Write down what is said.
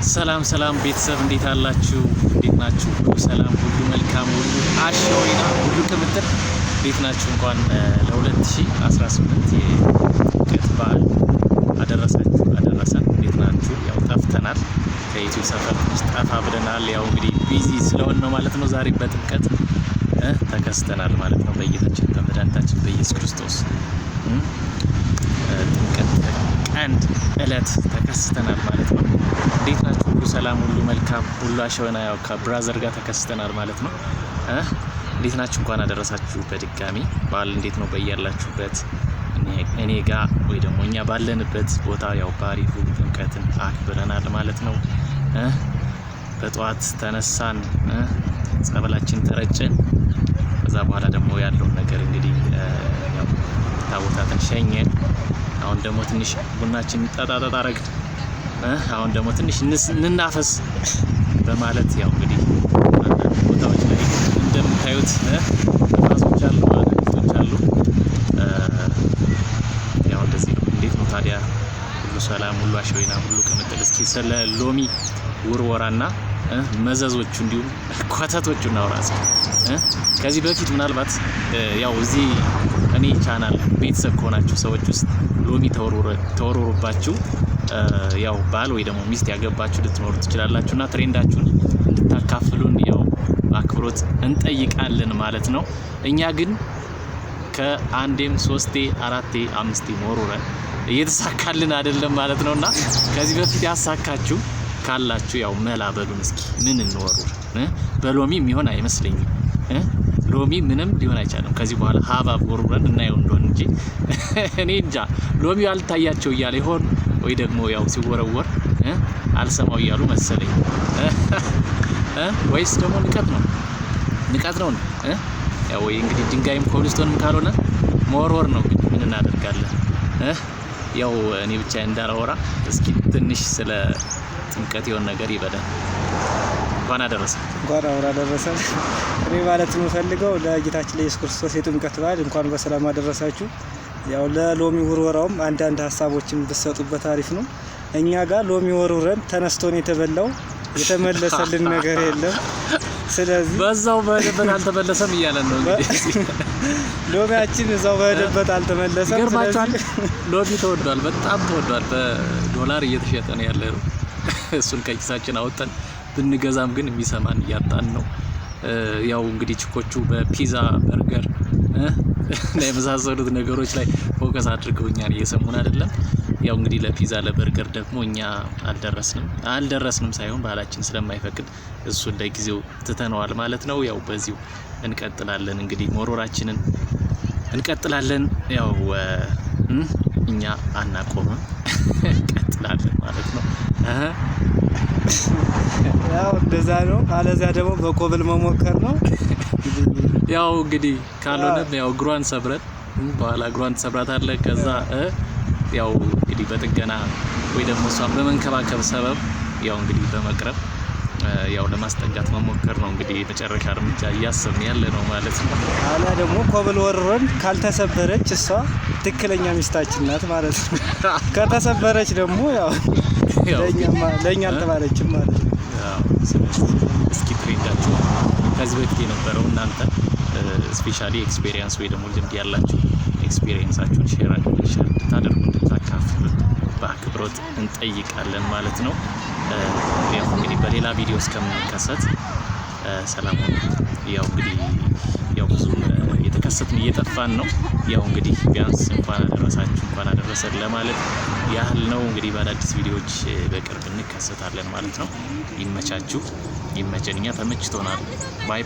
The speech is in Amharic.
ሰላም ቤተሰብ እንዴት አላችሁ? እንዴት ናችሁ? ሁሉ ሰላም፣ ሁሉ መልካም፣ ሁሉ አሸወይና ሁሉ ቅምጥል እንዴት ናችሁ? እንኳን ለ2018 የጥምቀት በዓል አደረሳችሁ አደረሰን። እንዴት ናችሁ? ያው ጠፍተናል፣ ከዩቲዩብ ሰፈር ትንሽ ጠፋ ብለናል። ያው እንግዲህ ቢዚ ስለሆነ ነው ማለት ነው። ዛሬ በጥምቀት ተከስተናል ማለት ነው። በጌታችን በመድኃኒታችን በኢየሱስ ክርስቶስ ጥምቀት ቀን እለት ተከስተናል ማለት ነው። እንዴት ናችሁ? ሁሉ ሰላም፣ ሁሉ መልካም፣ ሁሉ አሸወና። ያው ከብራዘር ጋር ተከስተናል ማለት ነው። እንዴት ናችሁ? እንኳን አደረሳችሁ በድጋሚ። በዓል እንዴት ነው በያላችሁበት? እኔ ጋር ወይ ደግሞ እኛ ባለንበት ቦታ ያው ባሪፉ ጥምቀትን አክብረናል ማለት ነው። በጠዋት ተነሳን፣ ጸበላችን ተረጨን። ከዛ በኋላ ደግሞ ያለውን ነገር እንግዲህ ያው ታቦታትን ሸኘን። አሁን ደግሞ ትንሽ ቡናችን ጠጣ አረግን። አሁን ደግሞ ትንሽ እንናፈስ በማለት ያው እንግዲህ አንዳንድ ቦታዎች ላይ እንደምታዩት ነፋሶች አሉ፣ አለቶች አሉ። ያው እንደዚህ ነው። እንዴት ነው ታዲያ? ሁሉ ሰላም፣ ሁሉ አሸወይና፣ ሁሉ ቅምጥል። እስኪ ስለ ሎሚ ውርወራና መዘዞቹ እንዲሁም ኳተቶቹ እናውራ እስኪ። ከዚህ በፊት ምናልባት ያው እዚህ እኔ ቻናል ቤተሰብ ከሆናችሁ ሰዎች ውስጥ ሎሚ ተወርውሩባችሁ ያው ባል ወይ ደግሞ ሚስት ያገባችሁ ልትኖሩ ትችላላችሁና ትሬንዳችሁን እንድታካፍሉን ያው በአክብሮት እንጠይቃለን ማለት ነው። እኛ ግን ከአንዴም 3 4 5 ወርውረን እየተሳካልን አይደለም ማለት ነውና ከዚህ በፊት ያሳካችሁ ካላችሁ ያው መላ በሉን እስኪ። ምን እንወርውር? በሎሚ የሚሆን አይመስለኝም። ሎሚ ምንም ሊሆን አይቻልም። ከዚህ በኋላ ሀባብ ወርውረን እናየው እንደሆነ እንጂ እኔ እንጃ። ሎሚው አልታያቸው እያለ ይሆን ወይ ደግሞ ያው ሲወረወር አልሰማው እያሉ መሰለኝ። ወይስ ደግሞ ንቀት ነው ያው ወይ እንግዲህ ድንጋይም ኮብልስቶንም ካልሆነ መወርወር ነው። ምን እናደርጋለን? ያው እኔ ብቻ እንዳላወራ እስኪ ትንሽ ስለ ጥምቀት የሆነ ነገር ይበላል። እንኳን አደረሰን። እኔ ማለት የምፈልገው ለጌታችን ለኢየሱስ ክርስቶስ የጥምቀት በዓል እንኳን በሰላም አደረሳችሁ። ያው ለሎሚ ውርወራውም አንዳንድ ሀሳቦችን ብትሰጡበት አሪፍ ነው። እኛ ጋር ሎሚ ወርውረን ተነስቶ ነው የተበላው፣ የተመለሰልን ነገር የለም። ስለዚህ በዛው በሄደበት አልተመለሰም እያለን ነው እንግዲህ ሎሚያችን እዛው በሄደበት አልተመለሰም። ይገርማችኋል፣ ሎሚ ተወዷል፣ በጣም ተወዷል። በዶላር እየተሸጠ ነው ያለው። እሱን ከኪሳችን አወጣን ብንገዛም ግን የሚሰማን እያጣን ነው። ያው እንግዲህ ችኮቹ በፒዛ በርገር እና የመሳሰሉት ነገሮች ላይ ፎከስ አድርገው እኛን እየሰሙን አይደለም። ያው እንግዲህ ለፒዛ ለበርገር ደግሞ እኛ አልደረስንም ሳይሆን ባህላችን ስለማይፈቅድ እሱን ለጊዜው ትተነዋል ማለት ነው። ያው በዚሁ እንቀጥላለን እንግዲህ መሮራችንን እንቀጥላለን። ያው እኛ አናቆምም እንቀጥላለን ማለት ነው። ያው እንደዛ ነው። አለዚያ ደግሞ በኮብል መሞከር ነው። ያው እንግዲህ ካልሆነም ያው እግሯን ሰብረን በኋላ እግሯን ተሰብራታለ። ከዛ ያው እንግዲህ በጥገና ወይ ደግሞ እሷን በመንከባከብ ሰበብ ያው እንግዲህ በመቅረብ ያው ለማስጠጋት መሞከር ነው እንግዲህ የመጨረሻ እርምጃ እያሰብን ያለ ነው ማለት ነው። አላ ደግሞ ኮብል ወርወን ካልተሰበረች እሷ ትክክለኛ ሚስታችን ናት ማለት ነው። ከተሰበረች ደግሞ ያው ለኛ አልተባለችም ማለት ነው። ያው ስለዚህ እስኪ ትሬንዳችሁ ከዚህ በፊት የነበረው እናንተ ስፔሻሊ ኤክስፒሪየንስ ወይ ደግሞ ልምድ ያላችሁ ኤክስፒሪየንሳችሁን ሼር እንድታደርጉ እንድታካፍሉ በአክብሮት እንጠይቃለን ማለት ነው። ያው እንግዲህ በሌላ ቪዲዮ እስከምንከሰት ሰላም ሁኑ። ያው እንግዲህ ያው ብዙ የተከሰትን እየጠፋን ነው። ያው እንግዲህ ቢያንስ እንኳን አደረሳችሁ እንኳን አደረሰን ለማለት ያህል ነው። እንግዲህ በአዳዲስ ቪዲዮዎች በቅርብ እንከሰታለን ማለት ነው። ይመቻችሁ፣ ይመቸን። እኛ ተመችቶናል። ባይ